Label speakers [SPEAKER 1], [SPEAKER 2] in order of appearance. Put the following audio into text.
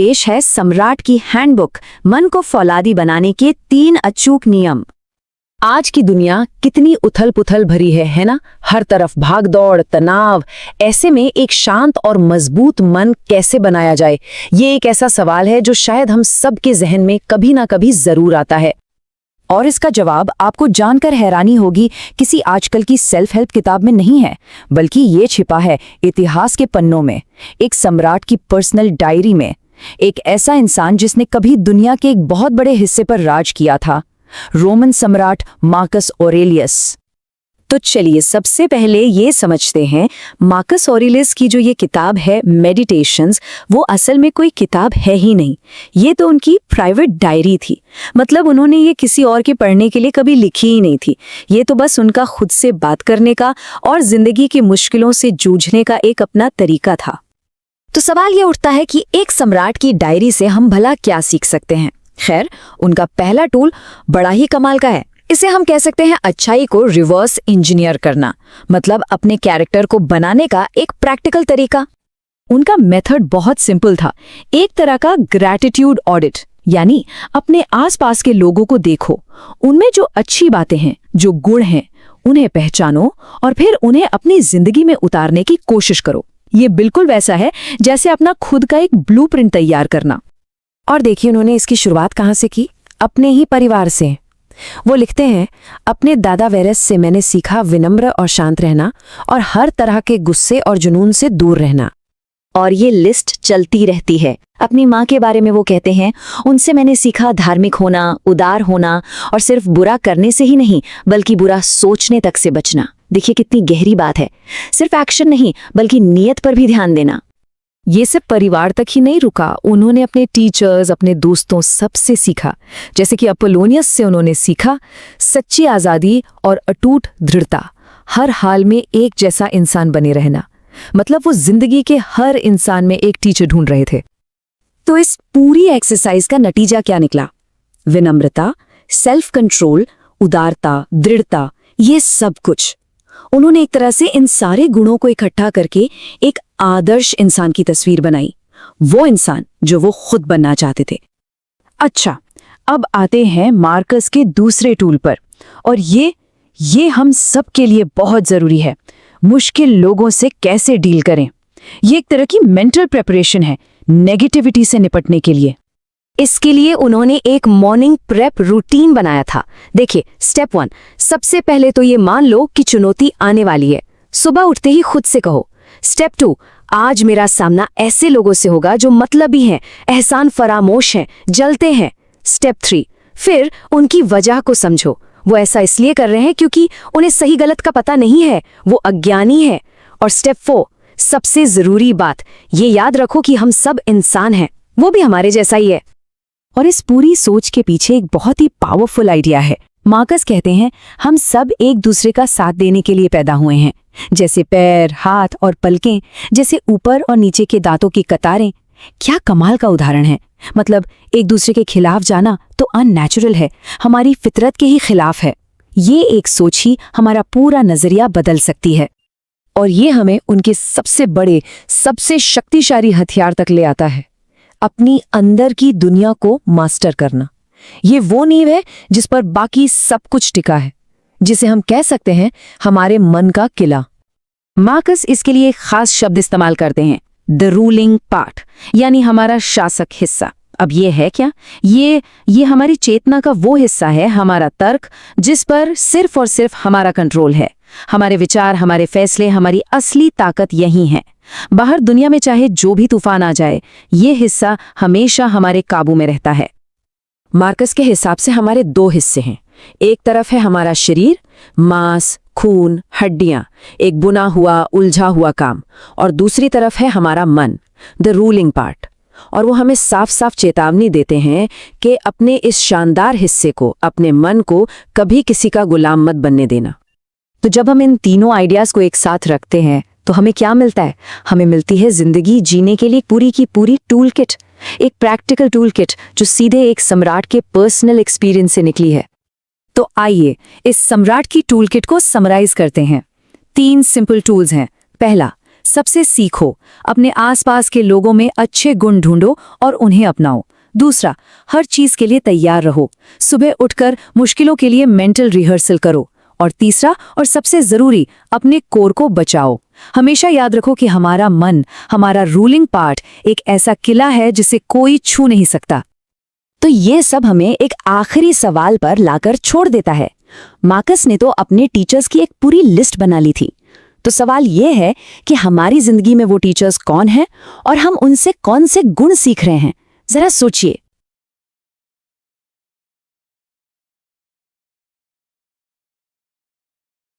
[SPEAKER 1] पेश है सम्राट की हैंडबुक, मन को फौलादी बनाने के 3 अचूक नियम।
[SPEAKER 2] आज की दुनिया कितनी उथल पुथल भरी है ना? हर तरफ भागदौड़, तनाव। ऐसे में एक शांत और मजबूत मन कैसे बनाया जाए, ये एक ऐसा सवाल है जो शायद हम सबके जहन में कभी ना कभी जरूर आता है।
[SPEAKER 1] और इसका जवाब आपको जानकर हैरानी होगी, किसी आजकल की सेल्फ हेल्प किताब में नहीं है, बल्कि ये छिपा है इतिहास के पन्नों में, एक सम्राट की पर्सनल डायरी में। एक ऐसा इंसान जिसने कभी दुनिया के एक बहुत बड़े हिस्से पर राज किया था, रोमन सम्राट मार्कस ऑरेलियस। तो चलिए सबसे पहले ये समझते हैं, मार्कस ऑरेलियस की जो ये किताब है मेडिटेशंस, वो असल में कोई किताब है ही नहीं। ये तो उनकी प्राइवेट डायरी थी। मतलब उन्होंने ये किसी और के पढ़ने के लिए कभी लिखी ही नहीं थी। ये तो बस उनका खुद से बात करने का और जिंदगी की मुश्किलों से जूझने का एक अपना तरीका था। तो सवाल ये उठता है कि एक सम्राट की डायरी से हम भला क्या सीख सकते हैं? खैर, उनका पहला टूल बड़ा ही कमाल का है। इसे हम कह सकते हैं अच्छाई को रिवर्स इंजीनियर करना, मतलब अपने कैरेक्टर को बनाने का एक प्रैक्टिकल तरीका। उनका मेथड बहुत सिंपल था, एक तरह का ग्रैटिट्यूड ऑडिट, यानी अपने आसपास के लोगों को देखो, उनमें जो अच्छी बातें हैं, जो गुण हैं, उन्हें पहचानो और फिर उन्हें अपनी जिंदगी में उतारने की कोशिश करो। ये बिल्कुल वैसा है जैसे अपना खुद का एक ब्लूप्रिंट तैयार करना। और देखिए उन्होंने इसकी शुरुआत कहाँ से की? अपने ही परिवार से। वो लिखते हैं, अपने दादा वेरेस से मैंने सीखा विनम्र और शांत रहना और हर तरह के गुस्से और जुनून से दूर रहना। और ये लिस्ट चलती रहती है। अपनी माँ के बारे में वो कहते हैं, उनसे मैंने सीखा धार्मिक होना, उदार होना और सिर्फ बुरा करने से ही नहीं बल्कि बुरा सोचने तक से बचना। देखिए कितनी गहरी बात है। सिर्फ एक्शन नहीं बल्कि नीयत पर भी ध्यान देना। ये सिर्फ परिवार तक ही नहीं रुका, उन्होंने अपने टीचर्स, अपने दोस्तों सबसे सीखा। जैसे कि अपोलोनियस से उन्होंने सीखा सच्ची आज़ादी और अटूट दृढ़ता, हर हाल में एक जैसा इंसान बने रहना। मतलब वो जिंदगी के हर इंसान में एक टीचर ढूंढ रहे थे। तो इस पूरी एक्सरसाइज का नतीजा क्या निकला? विनम्रता, सेल्फ कंट्रोल, उदारता, दृढ़ता, ये सब कुछ। उन्होंने एक तरह से इन सारे गुणों को इकट्ठा करके एक आदर्श इंसान की तस्वीर बनाई, वो इंसान जो वो खुद बनना चाहते थे। अच्छा, अब आते हैं मार्कस के दूसरे टूल पर, और ये हम सब के लिए बहुत जरूरी है। मुश्किल लोगों से कैसे डील करें। ये एक तरह की मेंटल प्रिपरेशन है नेगेटिविटी से निपटने के लिए। इसके लिए उन्होंने एक मॉर्निंग प्रेप रूटीन बनाया था। देखिए, स्टेप 1, सबसे पहले तो ये मान लो कि चुनौती आने वाली है। सुबह उठते ही खुद से कहो। स्टेप 2, आज मेरा सामना ऐसे लोगों से होगा जो मतलबी हैं, एहसान फरामोश हैं, जलते हैं। स्टेप 3, फिर उनकी वजह को समझो। वो ऐसा इसलिए कर रहे हैं क्योंकि उन्हें सही गलत का पता नहीं है, वो अज्ञानी है। और स्टेप 4, सबसे जरूरी बात, ये याद रखो कि हम सब इंसान हैं, वो भी हमारे जैसा ही है। और इस पूरी सोच के पीछे एक बहुत ही पावरफुल आइडिया है। मार्कस कहते हैं, हम सब एक दूसरे का साथ देने के लिए पैदा हुए हैं। जैसे पैर, हाथ और पलकें, जैसे ऊपर और नीचे के दांतों की कतारें। क्या कमाल का उदाहरण है। मतलब एक दूसरे के खिलाफ जाना तो अननेचुरल है, हमारी फितरत के ही खिलाफ है। ये एक सोच ही हमारा पूरा नजरिया बदल सकती है। और ये हमें उनके सबसे बड़े, सबसे शक्तिशाली हथियार तक ले आता है, अपनी अंदर की दुनिया को मास्टर करना। ये वो नींव है जिस पर बाकी सब कुछ टिका है, जिसे हम कह सकते हैं हमारे मन का किला। मार्कस इसके लिए एक खास शब्द इस्तेमाल करते हैं, द रूलिंग पार्ट, यानी हमारा शासक हिस्सा। अब ये है क्या? ये हमारी चेतना का वो हिस्सा है, हमारा तर्क, जिस पर सिर्फ और सिर्फ हमारा कंट्रोल है। हमारे विचार, हमारे फैसले, हमारी असली ताकत यही है। बाहर दुनिया में चाहे जो भी तूफान आ जाए, ये हिस्सा हमेशा हमारे काबू में रहता है। मार्कस के हिसाब से हमारे 2 हिस्से हैं। एक तरफ है हमारा शरीर, मांस, खून, हड्डियां, एक बुना हुआ, उलझा हुआ काम। और दूसरी तरफ है हमारा मन, द रूलिंग पार्ट। और वो हमें साफ साफ चेतावनी देते हैं कि अपने इस शानदार हिस्से को, अपने मन को कभी किसी का गुलाम मत बनने देना। तो जब हम इन तीनों आइडियाज को एक साथ रखते हैं तो हमें क्या मिलता है? हमें मिलती है जिंदगी जीने के लिए पूरी की पूरी टूल किट, एक प्रैक्टिकल टूल किट जो सीधे एक सम्राट के पर्सनल एक्सपीरियंस से निकली है। तो आइए इस सम्राट की टूल किट को समराइज करते हैं। 3 सिंपल टूल्स हैं। पहला, सबसे सीखो, अपने आसपास के लोगों में अच्छे गुण ढूंढो और उन्हें अपनाओ। दूसरा, हर चीज के लिए तैयार रहो, सुबह उठकर मुश्किलों के लिए मेंटल रिहर्सल करो। और तीसरा और सबसे जरूरी, अपने कोर को बचाओ। हमेशा याद रखो कि हमारा मन, हमारा रूलिंग पार्ट, एक ऐसा किला है जिसे कोई छू नहीं सकता।
[SPEAKER 2] तो ये सब हमें एक आखिरी सवाल पर लाकर छोड़ देता है। मार्कस ने तो अपने टीचर्स की एक पूरी लिस्ट बना ली थी। तो सवाल ये है कि हमारी जिंदगी में वो टीचर्स कौन हैं और हम उनसे कौन से गुण सीख रहे हैं? जरा सोचिए।